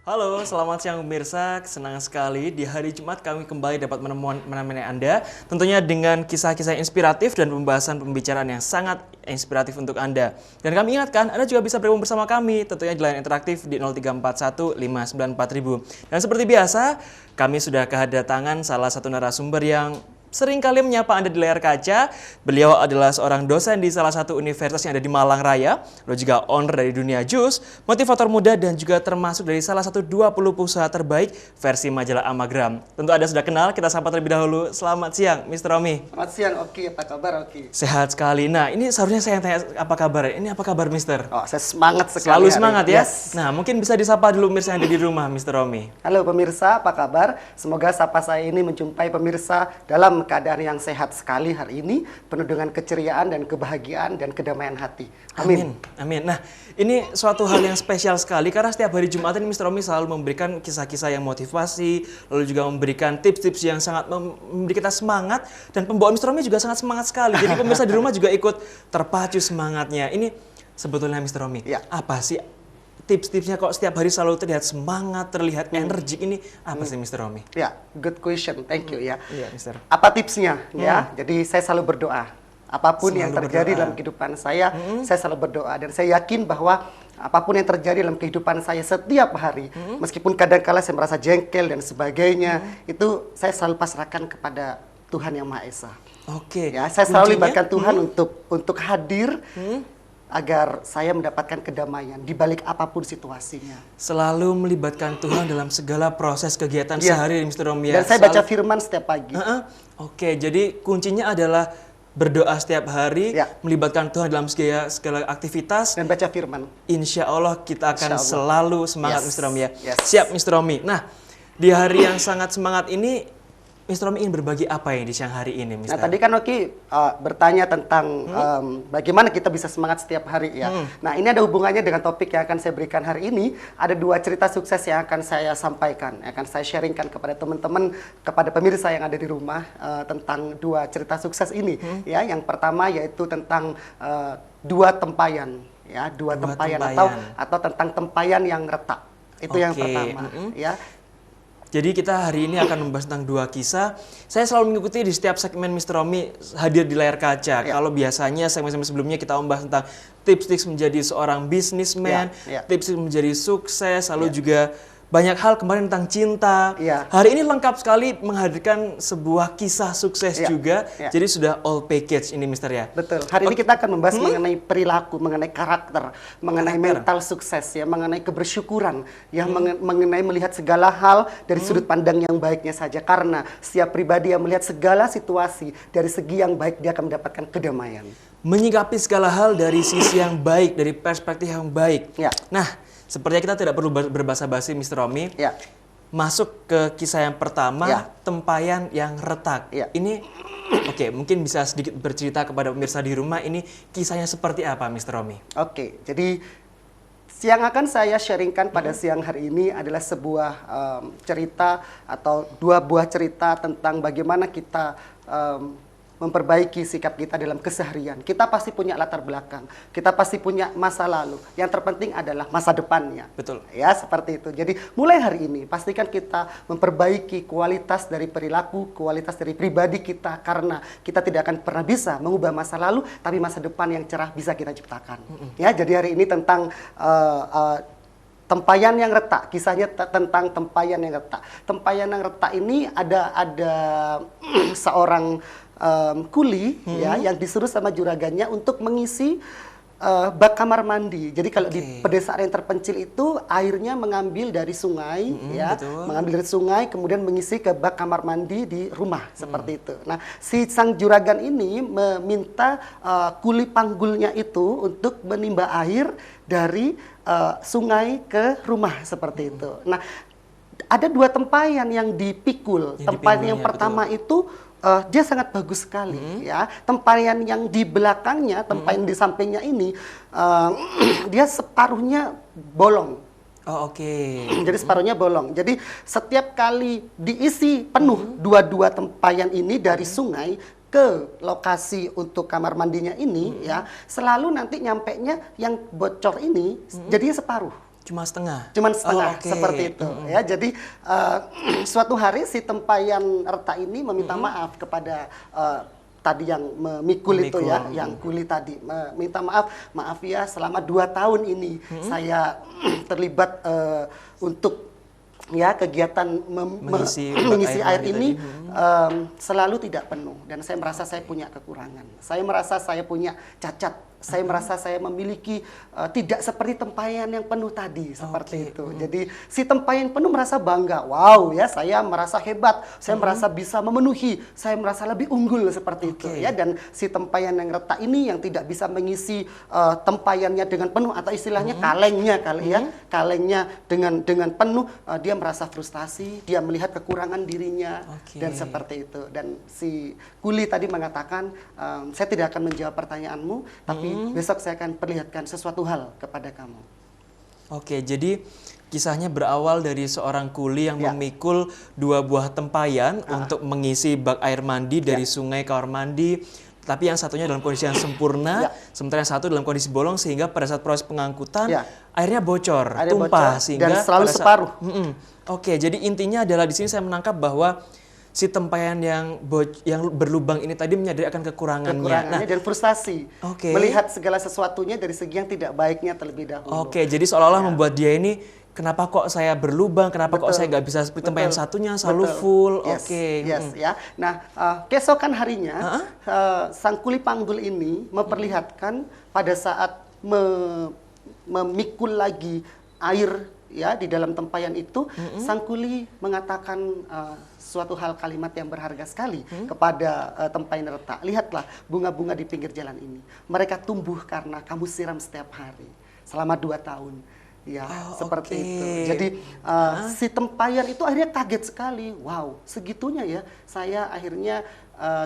Halo, selamat siang pemirsa. Senang sekali di hari Jumat kami kembali dapat menemani Anda. Tentunya dengan kisah-kisah inspiratif dan pembicaraan yang sangat inspiratif untuk Anda. Dan kami ingatkan, Anda juga bisa bergabung bersama kami, tentunya di line interaktif di 0341 594 000. Dan seperti biasa, kami sudah kedatangan salah satu narasumber yang sering kali menyapa Anda di layar kaca. Beliau adalah seorang dosen di salah satu universitas yang ada di Malang Raya, lalu juga owner dari Dunia Jus, motivator muda, dan juga termasuk dari salah satu 20 pengusaha terbaik versi majalah Amagram. Tentu Anda sudah kenal, kita sapa terlebih dahulu. Selamat siang, Mr. Romi. Selamat siang, Oki. Apa kabar, Oki? Sehat sekali. Nah, ini seharusnya saya yang tanya apa kabar. Ini apa kabar, Mister? Oh, saya semangat sekali. Selalu semangat ya? Yes. Nah, mungkin bisa disapa dulu pemirsa yang ada di rumah, Mr. Romi. Halo pemirsa, apa kabar? Semoga sapa saya ini menjumpai pemirsa dalam keadaan yang sehat sekali hari ini, penuh dengan keceriaan dan kebahagiaan dan kedamaian hati. Amin. Amin. Nah, ini suatu hal yang spesial sekali karena setiap hari Jumat ini Mr. Romi selalu memberikan kisah-kisah yang motivasi, lalu juga memberikan tips-tips yang sangat memberi kita semangat, dan pembawa Mr. Romi juga sangat semangat sekali. Jadi pemirsa di rumah juga ikut terpacu semangatnya. Ini sebetulnya Mr. Romi, Ya. apa sih tips-tipsnya kok setiap hari selalu terlihat semangat, terlihat energik ini apa sih Mr. Romi? Ya, good question. Thank you ya. Iya, Mr. Apa tipsnya ya? Jadi saya selalu berdoa. Apapun yang Selalu terjadi berdoa. dalam kehidupan saya selalu berdoa, dan saya yakin bahwa apapun yang terjadi dalam kehidupan saya setiap hari, meskipun kadang-kala saya merasa jengkel dan sebagainya, itu saya selalu pasrahkan kepada Tuhan Yang Maha Esa. Oke. Ya, saya selalu Kuncinya? libatkan Tuhan untuk hadir agar saya mendapatkan kedamaian di balik apapun situasinya. Selalu melibatkan Tuhan dalam segala proses kegiatan Iya. sehari Mr. Romi ya. Dan saya baca firman setiap pagi. Oke, jadi kuncinya adalah berdoa setiap hari, Ya. melibatkan Tuhan dalam segala aktivitas. Dan baca firman. Insya Allah kita akan Insya Allah. selalu semangat Yes. Mr. Romi ya. Yes. Siap Mr. Romi. Nah, di hari yang sangat semangat ini, Mr. Romi ingin berbagi apa yang di siang hari ini, Mr. Nah, tadi kan Oki bertanya tentang bagaimana kita bisa semangat setiap hari ya. Nah, ini ada hubungannya dengan topik yang akan saya berikan hari ini. Ada dua cerita sukses yang akan saya sampaikan, yang akan saya sharingkan kepada teman-teman, kepada pemirsa yang ada di rumah tentang dua cerita sukses ini. Ya, yang pertama yaitu tentang dua tempayan, ya, dua tempayan. Atau tentang tempayan yang retak. Itu yang Oke. pertama, ya. Jadi kita hari ini akan membahas tentang dua kisah. Saya selalu mengikuti di setiap segmen Mr. Romi hadir di layar kaca. Ya. Kalau biasanya segmen-segmen sebelumnya kita membahas tentang tips-tips menjadi seorang businessman, Ya. tips menjadi sukses, lalu Ya. juga banyak hal kemarin tentang cinta. Ya. Hari ini lengkap sekali menghadirkan sebuah kisah sukses Ya. juga. Ya. Jadi sudah all package ini Mr. ya. Betul. Hari ini kita akan membahas mengenai perilaku, mengenai karakter, mengenai mental sukses, ya, mengenai kebersyukuran, ya, mengenai melihat segala hal dari sudut pandang yang baiknya saja. Karena setiap pribadi yang melihat segala situasi dari segi yang baik, dia akan mendapatkan kedamaian. Menyikapi segala hal dari sisi yang baik, dari perspektif yang baik. Ya. Nah, sepertinya kita tidak perlu berbahasa basi, Mr. Romi. Ya. Masuk ke kisah yang pertama, Ya. tempayan yang retak. Ya. Ini, oke, mungkin bisa sedikit bercerita kepada pemirsa di rumah, ini kisahnya seperti apa, Mr. Romi? Oke, jadi yang akan saya sharingkan pada siang hari ini adalah sebuah cerita atau dua buah cerita tentang bagaimana kita memperbaiki sikap kita dalam keseharian. Kita pasti punya latar belakang, kita pasti punya masa lalu. Yang terpenting adalah masa depannya. Betul. Ya, seperti itu. Jadi mulai hari ini pastikan kita memperbaiki kualitas dari perilaku, kualitas dari pribadi kita, karena kita tidak akan pernah bisa mengubah masa lalu, tapi masa depan yang cerah bisa kita ciptakan. Ya, jadi hari ini tentang tempayan yang retak, kisahnya tentang tempayan yang retak. Tempayan yang retak ini ada seorang kuli ya yang disuruh sama juragannya untuk mengisi bak kamar mandi. Jadi kalau di pedesaan yang terpencil itu airnya mengambil dari sungai, ya, betul. mengambil dari sungai kemudian mengisi ke bak kamar mandi di rumah seperti itu. Nah, si sang juragan ini meminta kuli panggulnya itu untuk menimba air dari sungai ke rumah seperti itu. Nah, ada dua tempayan yang dipikul. Tempayan yang pertama itu dia sangat bagus sekali, ya. Tempayan yang di belakangnya, tempayan di sampingnya ini, dia separuhnya bolong. Oh, oke. Jadi separuhnya bolong. Jadi setiap kali diisi penuh dua-dua tempayan ini dari sungai ke lokasi untuk kamar mandinya ini, ya, selalu nanti nyampenya yang bocor ini jadinya separuh. Cuma setengah? Cuman setengah, oke. seperti itu. Ya, jadi suatu hari si tempayan retak ini meminta maaf kepada tadi yang memikul itu ya, yang kuli tadi meminta maaf ya, selama 2 tahun ini saya terlibat untuk ya kegiatan mengisi air ini selalu tidak penuh, dan saya merasa saya punya kekurangan, saya merasa saya punya cacat, saya merasa saya memiliki tidak seperti tempayan yang penuh tadi, seperti itu. Jadi si tempayan penuh merasa bangga, wow ya, saya merasa hebat, saya merasa bisa memenuhi, saya merasa lebih unggul seperti itu ya. Dan si tempayan yang retak ini yang tidak bisa mengisi tempayannya dengan penuh, atau istilahnya kalengnya kali ya, kalengnya dengan penuh, dia merasa frustasi, dia melihat kekurangan dirinya dan seperti itu. Dan si kuli tadi mengatakan, saya tidak akan menjawab pertanyaanmu, tapi besok saya akan perlihatkan sesuatu hal kepada kamu. Oke, jadi kisahnya berawal dari seorang kuli yang memikul 2 buah tempayan untuk mengisi bak air mandi dari sungai ke kamar mandi. Tapi yang satunya dalam kondisi yang sempurna, sementara yang satu dalam kondisi bolong, sehingga pada saat proses pengangkutan airnya bocor, tumpah, sehingga dan selalu separuh. Oke, jadi intinya adalah di sini saya menangkap bahwa si tempayan yang berlubang ini tadi menyadari akan kekurangannya dan frustasi, melihat segala sesuatunya dari segi yang tidak baiknya terlebih dahulu. Oke, jadi seolah-olah membuat dia ini, kenapa kok saya berlubang, kenapa kok saya nggak bisa seperti tempayan satunya selalu full. Ya. Nah, keesokan harinya sang kuli panggul ini memperlihatkan pada saat memikul lagi air ya di dalam tempayan itu, sang kuli mengatakan suatu hal, kalimat yang berharga sekali kepada tempayan retak. Lihatlah bunga-bunga di pinggir jalan ini, mereka tumbuh karena kamu siram setiap hari selama 2 tahun. Ya, seperti itu. Jadi si tempayan itu akhirnya kaget sekali. Wow, segitunya ya. Saya akhirnya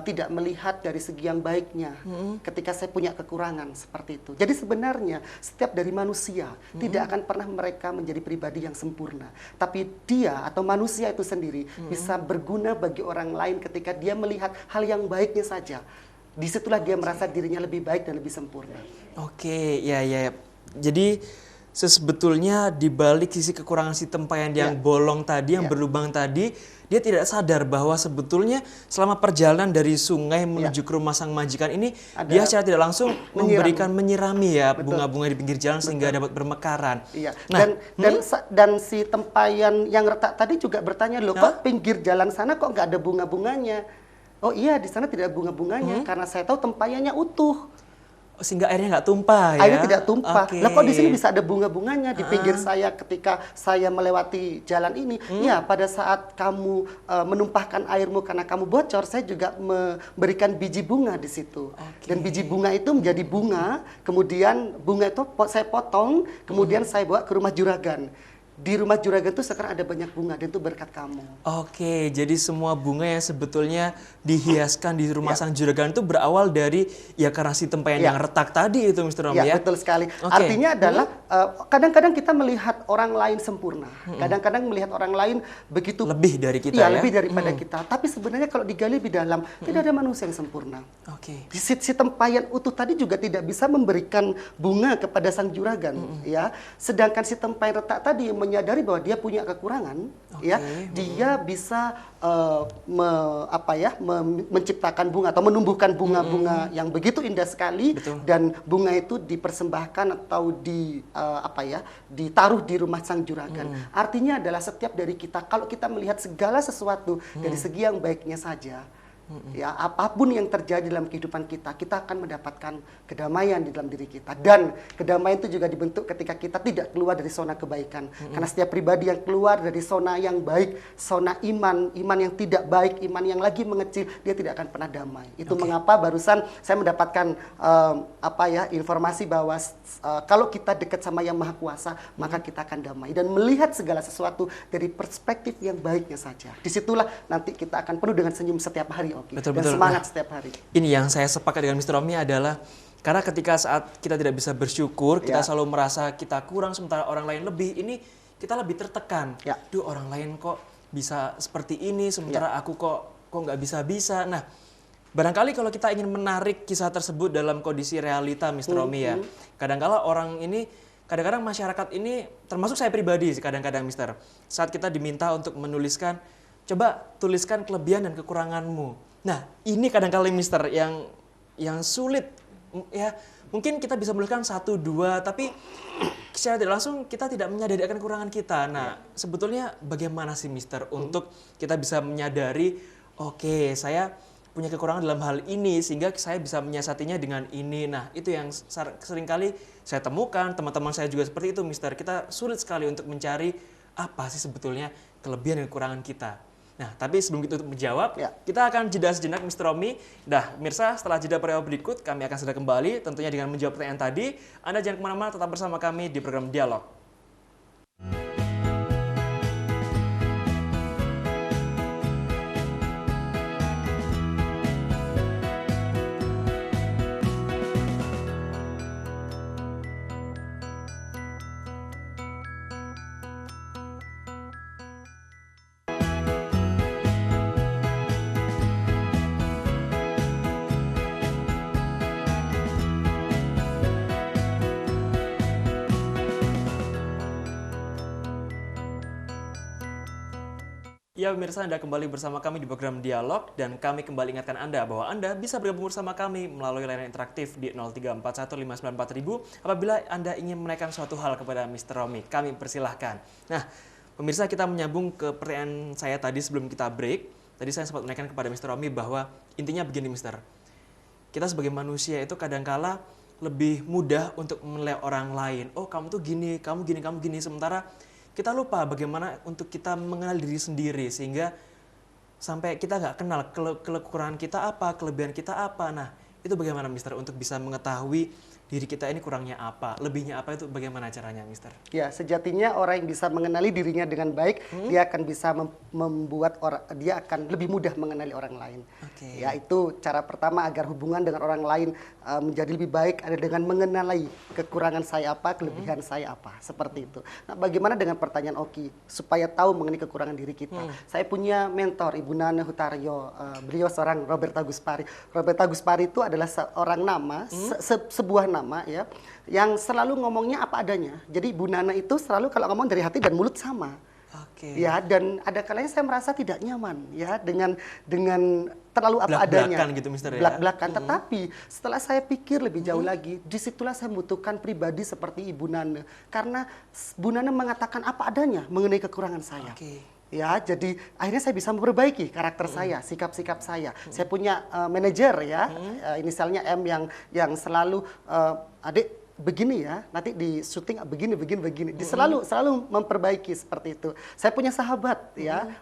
tidak melihat dari segi yang baiknya ketika saya punya kekurangan seperti itu. Jadi sebenarnya setiap dari manusia tidak akan pernah mereka menjadi pribadi yang sempurna. Tapi dia atau manusia itu sendiri bisa berguna bagi orang lain ketika dia melihat hal yang baiknya saja. Disitulah dia merasa dirinya lebih baik dan lebih sempurna. Oke, ya. Jadi sebetulnya di balik sisi kekurangan si tempayan yang bolong tadi, yang berlubang tadi, dia tidak sadar bahwa sebetulnya selama perjalanan dari sungai menuju ke rumah sang majikan ini, dia secara tidak langsung menyirami ya bunga-bunga di pinggir jalan sehingga dapat bermekaran. Nah, dan si tempayan yang retak tadi juga bertanya, loh kok pinggir jalan sana kok nggak ada bunga-bunganya? Oh iya, di sana tidak ada bunga-bunganya karena saya tahu tempayannya utuh. Sehingga airnya nggak tumpah ya? Airnya tidak tumpah. Lah kok di sini bisa ada bunga-bunganya di pinggir saya ketika saya melewati jalan ini? Ya, pada saat kamu menumpahkan airmu karena kamu bocor, saya juga memberikan biji bunga di situ. Dan biji bunga itu menjadi bunga, kemudian bunga itu saya potong, kemudian saya bawa ke rumah juragan. Di rumah juragan itu sekarang ada banyak bunga, dan itu berkat kamu. Oke, jadi semua bunga yang sebetulnya dihiaskan di rumah sang juragan itu berawal dari ya karena si tempayan yang retak tadi itu, Mr. Romi ya? Betul sekali. Artinya adalah kadang-kadang kita melihat orang lain sempurna, kadang-kadang melihat orang lain begitu lebih dari kita ya? Lebih daripada kita. Tapi sebenarnya kalau digali lebih dalam, tidak ada manusia yang sempurna. Si tempayan utuh tadi juga tidak bisa memberikan bunga kepada sang juragan, ya. Sedangkan si tempayan retak tadi menyadari bahwa dia punya kekurangan, ya, dia bisa menciptakan bunga atau menumbuhkan bunga-bunga yang begitu indah sekali, dan bunga itu dipersembahkan atau ditaruh di rumah sang juragan. Artinya adalah setiap dari kita, kalau kita melihat segala sesuatu dari segi yang baiknya saja, ya, apapun yang terjadi dalam kehidupan kita, kita akan mendapatkan kedamaian di dalam diri kita. Dan kedamaian itu juga dibentuk ketika kita tidak keluar dari zona kebaikan. Karena setiap pribadi yang keluar dari zona yang baik, zona iman yang tidak baik, iman yang lagi mengecil, dia tidak akan pernah damai. Itu mengapa barusan saya mendapatkan informasi bahwa kalau kita dekat sama Yang Maha Kuasa, maka kita akan damai dan melihat segala sesuatu dari perspektif yang baiknya saja. Disitulah nanti kita akan penuh dengan senyum setiap hari. Dan semangat setiap hari. Ini yang saya sepakat dengan Mr. Romi adalah karena ketika saat kita tidak bisa bersyukur, kita selalu merasa kita kurang sementara orang lain lebih, ini kita lebih tertekan. Duh, orang lain kok bisa seperti ini sementara aku kok nggak bisa-bisa. Nah, barangkali kalau kita ingin menarik kisah tersebut dalam kondisi realita, Mr. Romi ya, kadangkala orang ini kadang-kadang masyarakat ini, termasuk saya pribadi sih kadang-kadang Mister, saat kita diminta untuk menuliskan, coba tuliskan kelebihan dan kekuranganmu. Nah, ini kadang-kali Mister yang sulit, ya mungkin kita bisa menuliskan 1, 2, tapi secara tidak langsung kita tidak menyadari akan kekurangan kita. Nah, sebetulnya bagaimana sih Mister untuk kita bisa menyadari, oke, saya punya kekurangan dalam hal ini sehingga saya bisa menyiasatinya dengan ini. Nah, itu yang seringkali saya temukan, teman-teman saya juga seperti itu, Mister. Kita sulit sekali untuk mencari apa sih sebetulnya kelebihan dan kekurangan kita. Nah, tapi sebelum kita untuk menjawab, kita akan jeda sejenak, Mister Romi. Nah, pemirsa, setelah jeda periode berikut, kami akan segera kembali, tentunya dengan menjawab pertanyaan tadi. Anda jangan kemana-mana, tetap bersama kami di program Dialog. Ya pemirsa, Anda kembali bersama kami di program Dialog dan kami kembali ingatkan Anda bahwa Anda bisa bergabung bersama kami melalui layanan interaktif di 0341594000 apabila Anda ingin menanyakan suatu hal kepada Mr. Romi. Kami persilahkan. Nah, pemirsa, kita menyambung ke pertanyaan saya tadi sebelum kita break. Tadi saya sempat menanyakan kepada Mr. Romi bahwa intinya begini Mr. Kita sebagai manusia itu kadangkala lebih mudah untuk menilai orang lain. Oh, kamu tuh gini, kamu gini, kamu gini. Sementara kita lupa bagaimana untuk kita mengenal diri sendiri sehingga sampai kita nggak kenal kekurangan kita apa, kelebihan kita apa. Nah, itu bagaimana Mister untuk bisa mengetahui diri kita ini kurangnya apa, lebihnya apa, itu bagaimana caranya Mister? Ya, sejatinya orang yang bisa mengenali dirinya dengan baik, dia akan bisa membuat dia akan lebih mudah mengenali orang lain. Ya, itu cara pertama agar hubungan dengan orang lain menjadi lebih baik ada dengan mengenali kekurangan saya apa, kelebihan saya apa, seperti itu. Nah, bagaimana dengan pertanyaan Oki supaya tahu mengenai kekurangan diri kita? Saya punya mentor Ibu Nana Hutaryo, beliau seorang Robert Agus Pari. Robert Agus Pari itu adalah seorang nama, sebuah nama ya, yang selalu ngomongnya apa adanya. Jadi Bu Nana itu selalu kalau ngomong dari hati dan mulut sama. Ya, dan ada kalanya saya merasa tidak nyaman ya dengan terlalu apa adanya. Gitu, Mister, ya? Belak-belakan. Tetapi setelah saya pikir lebih jauh lagi, disitulah saya membutuhkan pribadi seperti Ibu Nana. Karena Bu Nana mengatakan apa adanya mengenai kekurangan saya. Ya, jadi akhirnya saya bisa memperbaiki karakter saya, sikap-sikap saya. Saya punya manajer ya, inisialnya M yang selalu adik begini ya, nanti di syuting begini. Selalu memperbaiki seperti itu. Saya punya sahabat ya,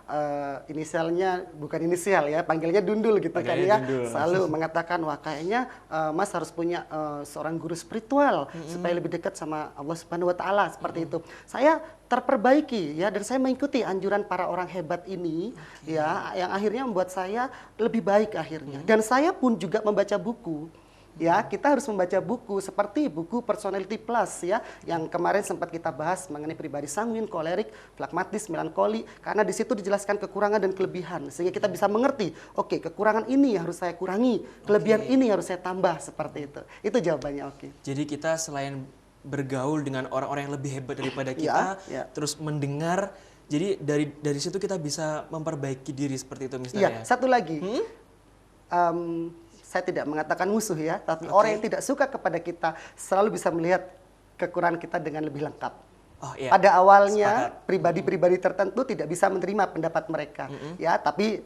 inisialnya bukan inisial ya, panggilnya Dundul gitu kan ya. Dundul. Selalu mengatakan wah kayaknya Mas harus punya seorang guru spiritual supaya lebih dekat sama Allah Subhanahu wa taala seperti itu. Saya terperbaiki ya, dan saya mengikuti anjuran para orang hebat ini ya, yang akhirnya membuat saya lebih baik akhirnya. Dan saya pun juga membaca buku. Ya, kita harus membaca buku seperti buku Personality Plus ya, yang kemarin sempat kita bahas mengenai pribadi sanguin, kolerik, flagmatis, melankoli, karena di situ dijelaskan kekurangan dan kelebihan sehingga kita bisa mengerti, oke, kekurangan ini harus saya kurangi, kelebihan ini harus saya tambah, seperti itu. Itu jawabannya, oke. Jadi kita selain bergaul dengan orang-orang yang lebih hebat daripada kita, terus mendengar, jadi dari situ kita bisa memperbaiki diri seperti itu Mister ya. Satu lagi. Saya tidak mengatakan musuh ya, tapi orang yang tidak suka kepada kita selalu bisa melihat kekurangan kita dengan lebih lengkap. Pada awalnya pribadi-pribadi tertentu tidak bisa menerima pendapat mereka, ya. Tapi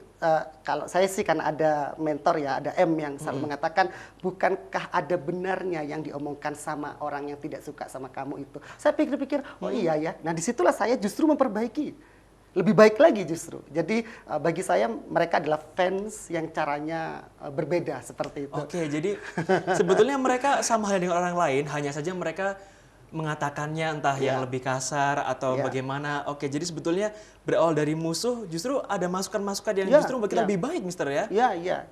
kalau saya sih kan ada mentor ya, ada M yang selalu mengatakan, bukankah ada benarnya yang diomongkan sama orang yang tidak suka sama kamu itu? Saya pikir-pikir, oh iya ya. Nah disitulah saya justru memperbaiki. Lebih baik lagi justru. Jadi bagi saya mereka adalah fans yang caranya berbeda seperti itu. Oke, jadi sebetulnya mereka sama halnya dengan orang lain, hanya saja mereka mengatakannya entah yang lebih kasar atau bagaimana. Oke, jadi sebetulnya berawal dari musuh justru ada masukan-masukan yang justru membuat kita lebih baik, Mister ya? Iya.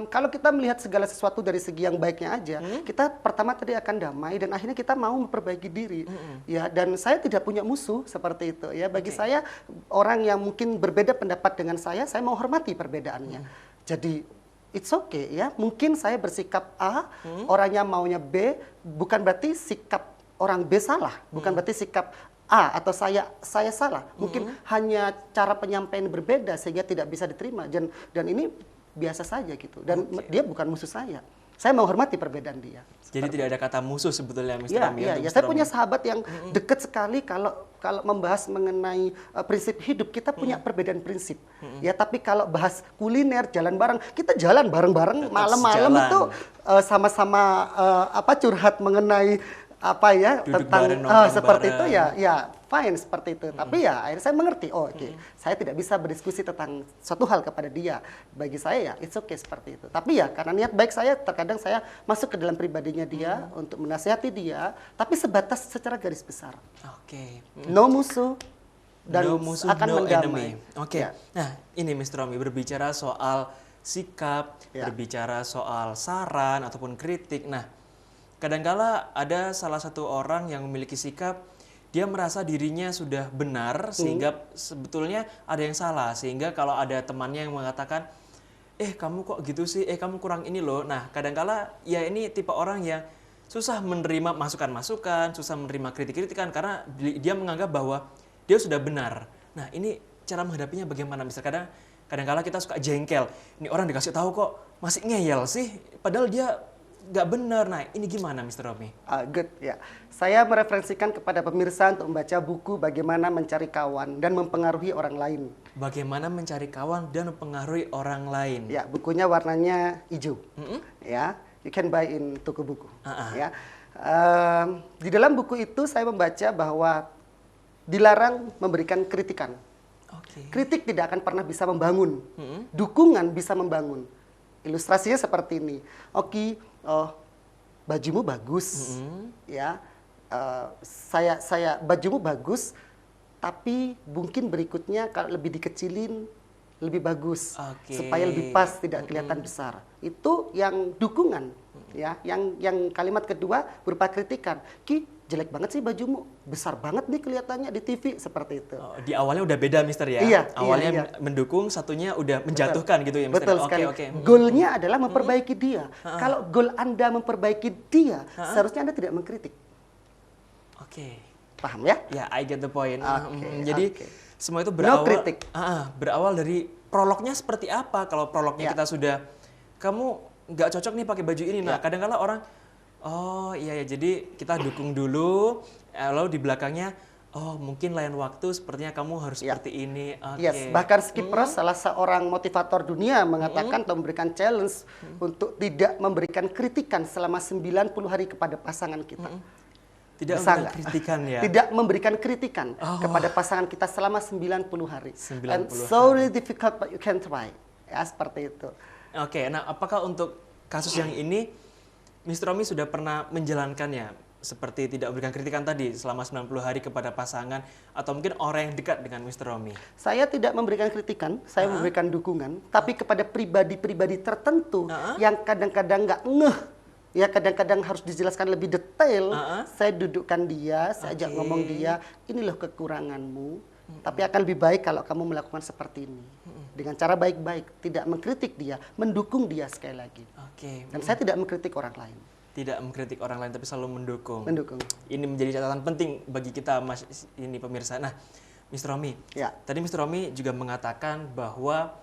Kalau kita melihat segala sesuatu dari segi yang baiknya aja, kita pertama tadi akan damai dan akhirnya kita mau memperbaiki diri. Ya, dan saya tidak punya musuh seperti itu ya. Bagi saya orang yang mungkin berbeda pendapat dengan saya mau hormati perbedaannya. Jadi it's okay ya. Mungkin saya bersikap A, orangnya maunya B, bukan berarti sikap orang B salah, bukan berarti sikap A atau saya salah. Mungkin hanya cara penyampaian berbeda sehingga tidak bisa diterima, dan ini biasa saja gitu. Dan dia bukan musuh saya. Saya menghormati perbedaan dia. Jadi tidak ada kata musuh sebetulnya, Mr. Iya, Romi. iya, untuk ya. Mr. Saya Romi. punya sahabat yang dekat sekali kalau membahas mengenai prinsip hidup, kita punya perbedaan prinsip. Ya, tapi kalau bahas kuliner, jalan bareng, kita jalan bareng-bareng malam-malam sejalan. itu sama-sama curhat mengenai apa ya Duduk tentang bareng, nongkrong seperti bareng. itu ya fine seperti itu. Tapi ya akhirnya saya mengerti, oke, saya tidak bisa berdiskusi tentang suatu hal kepada dia. Bagi saya ya it's okay seperti itu. Tapi ya karena niat baik saya, terkadang saya masuk ke dalam pribadinya dia untuk menasihati dia, tapi sebatas secara garis besar. Oke. No musuh dan No musuh, akan no mendamai. enemy. Oke. Ya. Nah, ini Mr. Romi berbicara soal sikap, Ya. berbicara soal saran ataupun kritik. Nah, kadangkala ada salah satu orang yang memiliki sikap, dia merasa dirinya sudah benar sehingga sebetulnya ada yang salah. Sehingga kalau ada temannya yang mengatakan, kamu kok gitu sih, kamu kurang ini loh. Nah, kadangkala ya ini tipe orang yang susah menerima masukan-masukan, susah menerima kritik-kritikan karena dia menganggap bahwa dia sudah benar. Nah, ini cara menghadapinya bagaimana? Misalnya kadang-kala kita suka jengkel. Ini orang dikasih tahu kok masih ngeyel sih, padahal dia nggak benar. Nah, ini gimana, Mr. Romi? Good, ya. Saya mereferensikan kepada pemirsa untuk membaca buku Bagaimana Mencari Kawan dan Mempengaruhi Orang Lain. Bagaimana mencari kawan dan mempengaruhi orang lain? Ya, bukunya warnanya hijau. Ya, you can buy in toko buku. Ya, di dalam buku itu saya membaca bahwa dilarang memberikan kritikan. Oke. Kritik tidak akan pernah bisa membangun. Dukungan bisa membangun. Ilustrasinya seperti ini. Oke, bajumu bagus, ya. Saya bajumu bagus, tapi mungkin berikutnya kalau lebih dikecilin lebih bagus, supaya lebih pas, tidak kelihatan besar. Itu yang dukungan, ya. Yang kalimat kedua berupa kritikan. Jelek banget sih bajumu, besar banget nih kelihatannya di TV, seperti itu. Di awalnya udah beda, Mister ya? Iya, awalnya iya. mendukung, satunya udah menjatuhkan gitu ya, Mister? Betul sekali. Goalnya adalah memperbaiki dia. Kalau goal Anda memperbaiki dia, seharusnya Anda tidak mengkritik. Oke. Paham ya? Ya, I get the point. Oke, Jadi oke. semua itu No kritik. berawal dari prolognya seperti apa. Kalau prolognya kita sudah, kamu nggak cocok nih pakai baju ini. Nah, kadang-kala orang, oh iya ya, jadi kita dukung dulu, lalu di belakangnya, oh mungkin lain waktu sepertinya kamu harus seperti ini. Yes, bahkan Skip Ross, salah seorang motivator dunia, mengatakan atau memberikan challenge untuk tidak memberikan kritikan selama 90 hari kepada pasangan kita. Tidak Bisa memberikan nggak? kritikan ya? Tidak memberikan kritikan kepada pasangan kita selama 90 hari. 90 And hari. so really difficult, but you can try. Ya, seperti itu. Oke, nah apakah untuk kasus yang ini, Mr. Romi sudah pernah menjalankannya? Seperti tidak memberikan kritikan tadi selama 90 hari kepada pasangan, atau mungkin orang yang dekat dengan Mr. Romi? Saya tidak memberikan kritikan, saya memberikan dukungan, tapi kepada pribadi-pribadi tertentu yang kadang-kadang nggak ngeh, ya kadang-kadang harus dijelaskan lebih detail. Saya dudukkan dia, saya ajak ngomong dia, ini loh kekuranganmu, tapi akan lebih baik kalau kamu melakukan seperti ini. Dengan cara baik-baik, tidak mengkritik dia, mendukung dia sekali lagi. Oke. Dan saya tidak mengkritik orang lain. Tidak mengkritik orang lain, tapi selalu mendukung. Mendukung. Ini menjadi catatan penting bagi kita, Mas, ini pemirsa. Nah, Mr. Romi, tadi Mr. Romi juga mengatakan bahwa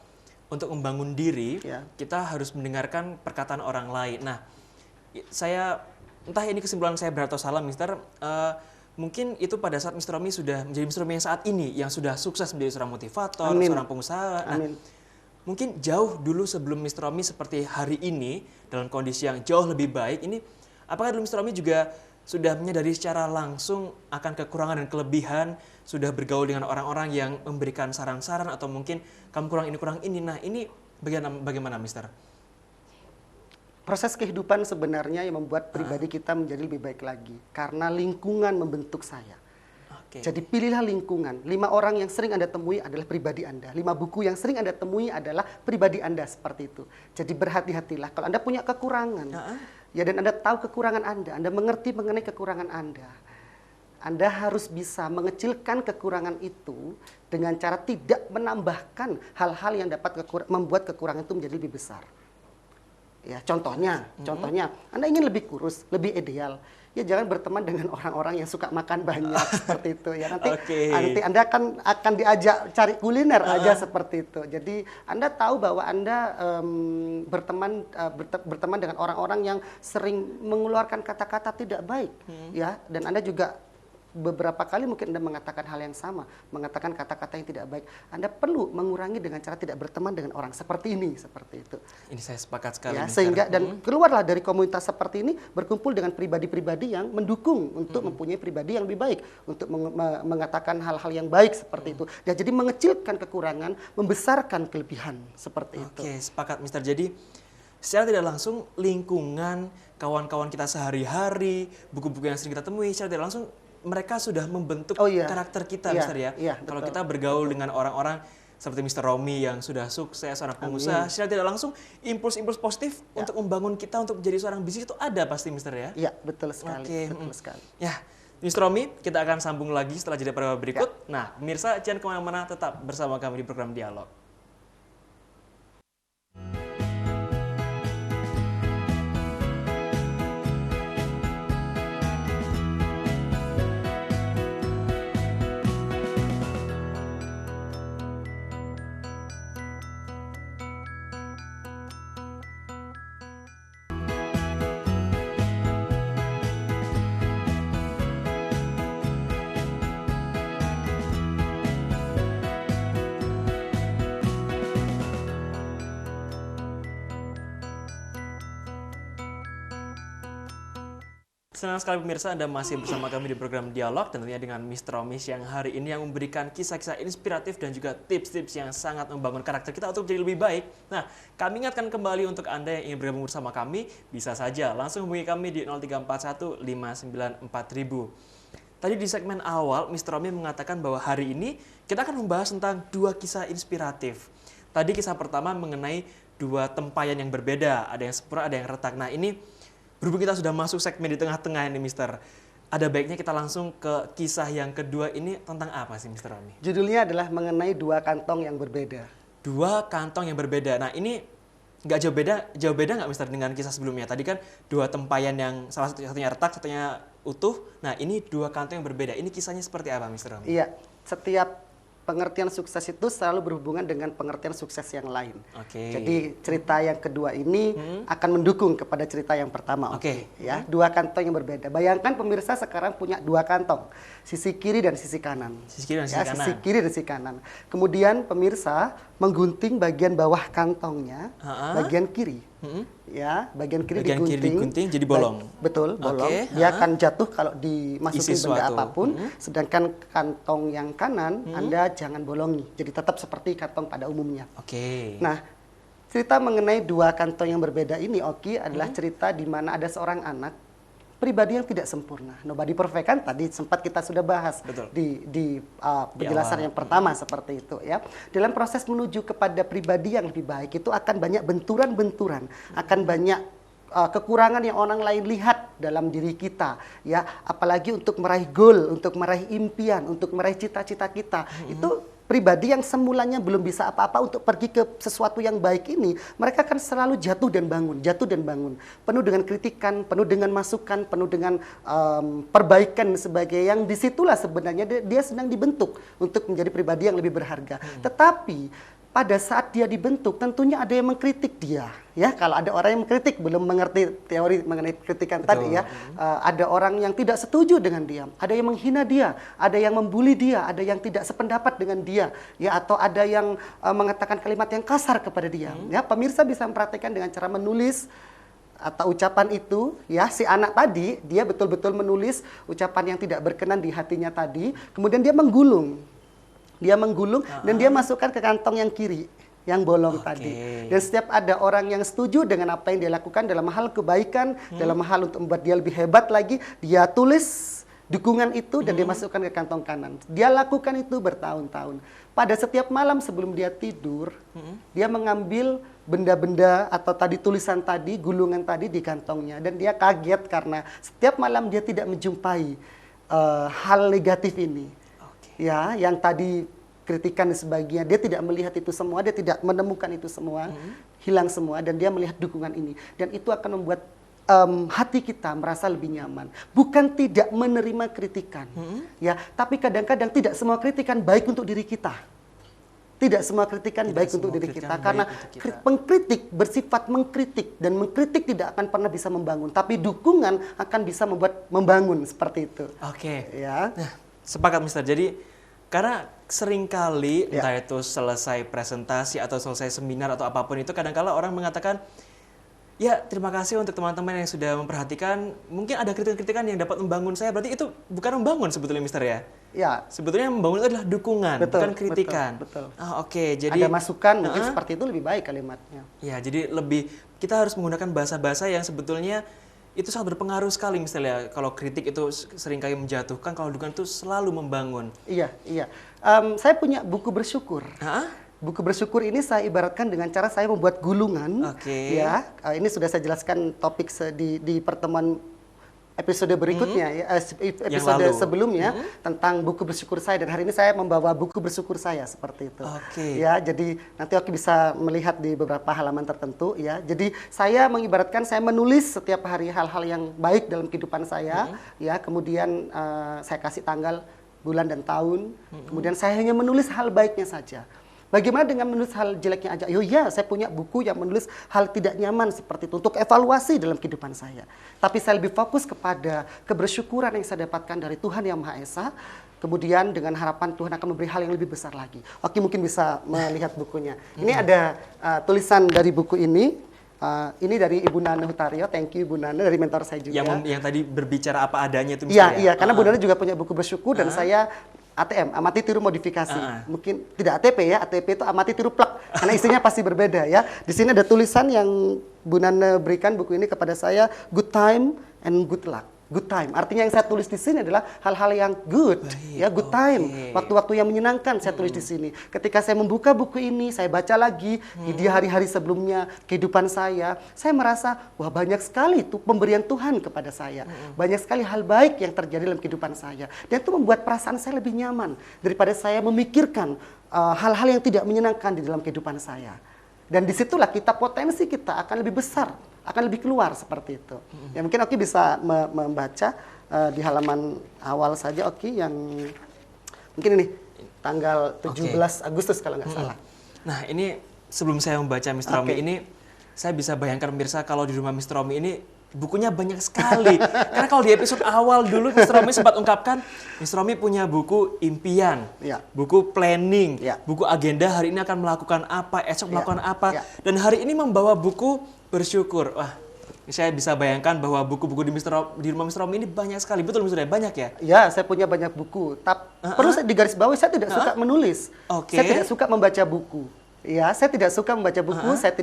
untuk membangun diri, kita harus mendengarkan perkataan orang lain. Nah, saya, entah ini kesimpulan saya benar atau salah, Mister, mungkin itu pada saat Mr. Romi sudah menjadi Mr. Romi yang saat ini, yang sudah sukses menjadi seorang motivator, seorang pengusaha. Nah, mungkin jauh dulu sebelum Mr. Romi seperti hari ini, dalam kondisi yang jauh lebih baik, ini apakah dulu Mr. Romi juga sudah menyadari secara langsung akan kekurangan dan kelebihan, sudah bergaul dengan orang-orang yang memberikan saran-saran, atau mungkin kamu kurang ini. Nah, ini bagaimana Mister? Proses kehidupan sebenarnya yang membuat pribadi kita menjadi lebih baik lagi. Karena lingkungan membentuk saya. Jadi pilihlah lingkungan. 5 orang yang sering Anda temui adalah pribadi Anda. 5 buku yang sering Anda temui adalah pribadi Anda, seperti itu. Jadi berhati-hatilah. Kalau Anda punya kekurangan, ya, dan Anda tahu kekurangan Anda mengerti mengenai kekurangan Anda harus bisa mengecilkan kekurangan itu dengan cara tidak menambahkan hal-hal yang dapat membuat kekurangan itu menjadi lebih besar. Ya, contohnya, Anda ingin lebih kurus, lebih ideal. ya jangan berteman dengan orang-orang yang suka makan banyak seperti itu ya. Nanti Oke. nanti Anda akan diajak cari kuliner aja seperti itu. Jadi Anda tahu bahwa Anda berteman dengan orang-orang yang sering mengeluarkan kata-kata tidak baik ya, dan Anda juga beberapa kali mungkin Anda mengatakan hal yang sama, mengatakan kata-kata yang tidak baik. Anda perlu mengurangi dengan cara tidak berteman dengan orang seperti ini, seperti itu. Ini saya sepakat sekali. Ya, Mister. sehingga dan keluarlah dari komunitas seperti ini, berkumpul dengan pribadi-pribadi yang mendukung untuk mempunyai pribadi yang lebih baik, untuk mengatakan hal-hal yang baik seperti itu. Ya, jadi mengecilkan kekurangan, membesarkan kelebihan seperti itu. Oke, sepakat Mister. Jadi secara tidak langsung lingkungan, kawan-kawan kita sehari-hari, buku-buku yang sering kita temui, secara tidak langsung mereka sudah membentuk karakter kita, Mister ya. Kalau kita bergaul dengan orang-orang seperti Mister Romi yang sudah sukses, seorang pengusaha, secara tidak langsung impuls-impuls positif untuk membangun kita untuk menjadi seorang bisnis itu ada pasti, Mister ya. Iya, betul sekali. Oke, betul sekali. Ya, Mister Romi, kita akan sambung lagi setelah jeda program berikut. Nah, pemirsa jangan kemana-mana, tetap bersama kami di program Dialog. Senang sekali pemirsa Anda masih bersama kami di program Dialog dan tentunya dengan Mr. Romi yang hari ini yang memberikan kisah-kisah inspiratif dan juga tips-tips yang sangat membangun karakter kita untuk jadi lebih baik. Nah, kami ingatkan kembali untuk Anda yang ingin bergabung bersama kami, bisa saja langsung hubungi kami di 0341 594000. Tadi di segmen awal, Mr. Romi mengatakan bahwa hari ini kita akan membahas tentang dua kisah inspiratif. Tadi kisah pertama mengenai dua tempayan yang berbeda, ada yang sempurna, ada yang retak. Nah, ini berhubung kita sudah masuk segmen di tengah-tengah ini, Mister, ada baiknya kita langsung ke kisah yang kedua ini tentang apa sih, Mister Romi? Judulnya adalah mengenai dua kantong yang berbeda. Dua kantong yang berbeda. Nah, ini nggak jauh beda nggak, Mister, dengan kisah sebelumnya? Tadi kan dua tempayan yang salah satunya retak, satunya utuh. Nah, ini dua kantong yang berbeda. Ini kisahnya seperti apa, Mister Romi? Iya, setiap pengertian sukses itu selalu berhubungan dengan pengertian sukses yang lain. Oke. Jadi cerita yang kedua ini akan mendukung kepada cerita yang pertama. Oke. Ya, dua kantong yang berbeda. Bayangkan pemirsa sekarang punya dua kantong, sisi kiri dan sisi kanan. Sisi kiri dan sisi kanan. Sisi kiri dan sisi kanan. Kemudian pemirsa menggunting bagian bawah kantongnya, bagian kiri. Ya, bagian kiri digunting jadi bolong. Betul, bolong. Oke, Dia akan jatuh kalau dimasukin benda apapun. Sedangkan kantong yang kanan Anda jangan bolongi. Jadi tetap seperti kantong pada umumnya. Oke. Nah, cerita mengenai dua kantong yang berbeda ini, Oki, adalah cerita di mana ada seorang anak pribadi yang tidak sempurna. Nobody perfect, kan tadi sempat kita sudah bahas. Betul. di penjelasan yang pertama seperti itu ya. Dalam proses menuju kepada pribadi yang lebih baik itu akan banyak benturan-benturan, akan banyak kekurangan yang orang lain lihat dalam diri kita ya, apalagi untuk meraih goal, untuk meraih impian, untuk meraih cita-cita kita. Itu pribadi yang semulanya belum bisa apa-apa untuk pergi ke sesuatu yang baik ini, mereka akan selalu jatuh dan bangun, penuh dengan kritikan, penuh dengan masukan, penuh dengan perbaikan sebagai yang disitulah sebenarnya dia sedang dibentuk untuk menjadi pribadi yang lebih berharga. Tetapi pada saat dia dibentuk, tentunya ada yang mengkritik dia. Ya, kalau ada orang yang mengkritik, belum mengerti teori mengenai kritikan tadi ya, ada orang yang tidak setuju dengan dia, ada yang menghina dia, ada yang membuli dia, ada yang tidak sependapat dengan dia, ya, atau ada yang mengatakan kalimat yang kasar kepada dia. Ya, pemirsa bisa memperhatikan dengan cara menulis atau ucapan itu, ya, si anak tadi dia betul-betul menulis ucapan yang tidak berkenan di hatinya tadi, kemudian dia menggulung. Dan dia masukkan ke kantong yang kiri, yang bolong tadi. Dan setiap ada orang yang setuju dengan apa yang dia lakukan dalam hal kebaikan, dalam hal untuk membuat dia lebih hebat lagi, dia tulis dukungan itu dan dia masukkan ke kantong kanan. Dia lakukan itu bertahun-tahun. Pada setiap malam sebelum dia tidur, dia mengambil benda-benda atau tadi tulisan tadi, gulungan tadi di kantongnya. Dan dia kaget karena setiap malam dia tidak menjumpai hal negatif ini. Ya, yang tadi kritikan sebagainya, dia tidak melihat itu semua, dia tidak menemukan itu semua, hilang semua, dan dia melihat dukungan ini. Dan itu akan membuat hati kita merasa lebih nyaman. Bukan tidak menerima kritikan, ya, tapi kadang-kadang tidak semua kritikan baik untuk diri kita. Tidak semua kritikan baik untuk diri kita, karena pengkritik bersifat mengkritik, dan mengkritik tidak akan pernah bisa membangun, tapi dukungan akan bisa membuat membangun, seperti itu. Oke. Ya. Nah, sepakat Mister. Jadi karena seringkali entah itu selesai presentasi atau selesai seminar atau apapun itu, kadang-kala orang mengatakan, ya terima kasih untuk teman-teman yang sudah memperhatikan, mungkin ada kritikan-kritikan yang dapat membangun saya, berarti itu bukan membangun sebetulnya Mister ya? Ya. Sebetulnya yang membangun itu adalah dukungan, bukan kritikan. Betul. Oke, jadi ada masukan, mungkin seperti itu lebih baik kalimatnya. Ya, jadi lebih kita harus menggunakan bahasa-bahasa yang sebetulnya itu sangat berpengaruh sekali. Misalnya kalau kritik itu seringkali menjatuhkan, kalau dukungan itu selalu membangun. Iya. Saya punya buku bersyukur. Buku bersyukur ini saya ibaratkan dengan cara saya membuat gulungan. Ya, ini sudah saya jelaskan topik di pertemuan episode berikutnya, ya, episode sebelumnya tentang buku bersyukur saya, dan hari ini saya membawa buku bersyukur saya seperti itu. Ya, jadi nanti Oki bisa melihat di beberapa halaman tertentu, ya. Jadi saya mengibaratkan saya menulis setiap hari hal-hal yang baik dalam kehidupan saya, ya. Kemudian saya kasih tanggal, bulan dan tahun. Kemudian saya hanya menulis hal baiknya saja. Bagaimana dengan menulis hal jeleknya aja? Ya, saya punya buku yang menulis hal tidak nyaman seperti itu untuk evaluasi dalam kehidupan saya. Tapi saya lebih fokus kepada kebersyukuran yang saya dapatkan dari Tuhan Yang Maha Esa. Kemudian dengan harapan Tuhan akan memberi hal yang lebih besar lagi. Oke, mungkin bisa melihat bukunya. Ini ada tulisan dari buku ini. Ini dari Ibu Nana Hutario, thank you Ibu Nana, dari mentor saya juga. Yang tadi berbicara apa adanya itu. Iya, karena Bu Nana juga punya buku bersyukur, dan saya ATM, amati tiru modifikasi. Mungkin tidak ATP ya, ATP itu amati tiru plak, karena isinya pasti berbeda ya. Di sini ada tulisan yang Bu Nana berikan buku ini kepada saya, good time and good luck. Good time, artinya yang saya tulis di sini adalah hal-hal yang good, ya, good time, waktu-waktu yang menyenangkan saya tulis di sini. Ketika saya membuka buku ini, saya baca lagi di hari-hari sebelumnya kehidupan saya merasa wah banyak sekali itu pemberian Tuhan kepada saya, banyak sekali hal baik yang terjadi dalam kehidupan saya, dan itu membuat perasaan saya lebih nyaman daripada saya memikirkan hal-hal yang tidak menyenangkan di dalam kehidupan saya. Dan disitulah potensi kita akan lebih besar, akan lebih keluar seperti itu. Ya, mungkin Oki bisa membaca di halaman awal saja, Oki, yang mungkin ini tanggal 17 Agustus kalau nggak salah. Nah, ini sebelum saya membaca Mr. Romi ini, saya bisa bayangkan pemirsa kalau di rumah Mr. Romi ini bukunya banyak sekali. Karena kalau di episode awal dulu Mr. Romi sempat ungkapkan, Mr. Romi punya buku impian, buku planning, buku agenda hari ini akan melakukan apa, esok melakukan apa, dan hari ini membawa buku bersyukur. Wah, saya bisa bayangkan bahwa buku-buku di rumah Mr. Romi ini banyak sekali. Betul Mr. Banyak ya? Ya, saya punya banyak buku. Perlu digarisbawahi, saya tidak suka menulis. Saya tidak suka membaca buku. Ya, saya tidak suka membaca buku, saya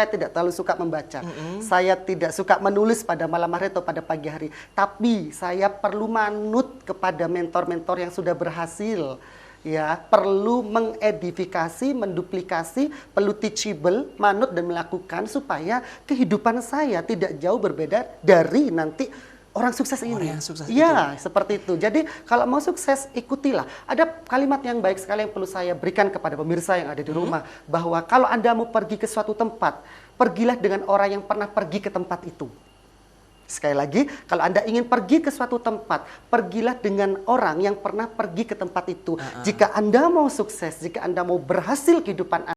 tidak terlalu suka membaca. Saya tidak suka menulis pada malam hari atau pada pagi hari. Tapi saya perlu manut kepada mentor-mentor yang sudah berhasil. Ya, perlu mengedifikasi, menduplikasi, perlu teachable, manut dan melakukan supaya kehidupan saya tidak jauh berbeda dari nanti orang sukses ini. Orang yang sukses ya, seperti itu. Jadi kalau mau sukses, ikutilah. Ada kalimat yang baik sekali yang perlu saya berikan kepada pemirsa yang ada di rumah, bahwa kalau Anda mau pergi ke suatu tempat, pergilah dengan orang yang pernah pergi ke tempat itu. Sekali lagi, kalau Anda ingin pergi ke suatu tempat, pergilah dengan orang yang pernah pergi ke tempat itu. Jika Anda mau sukses, jika Anda mau berhasil kehidupan Anda,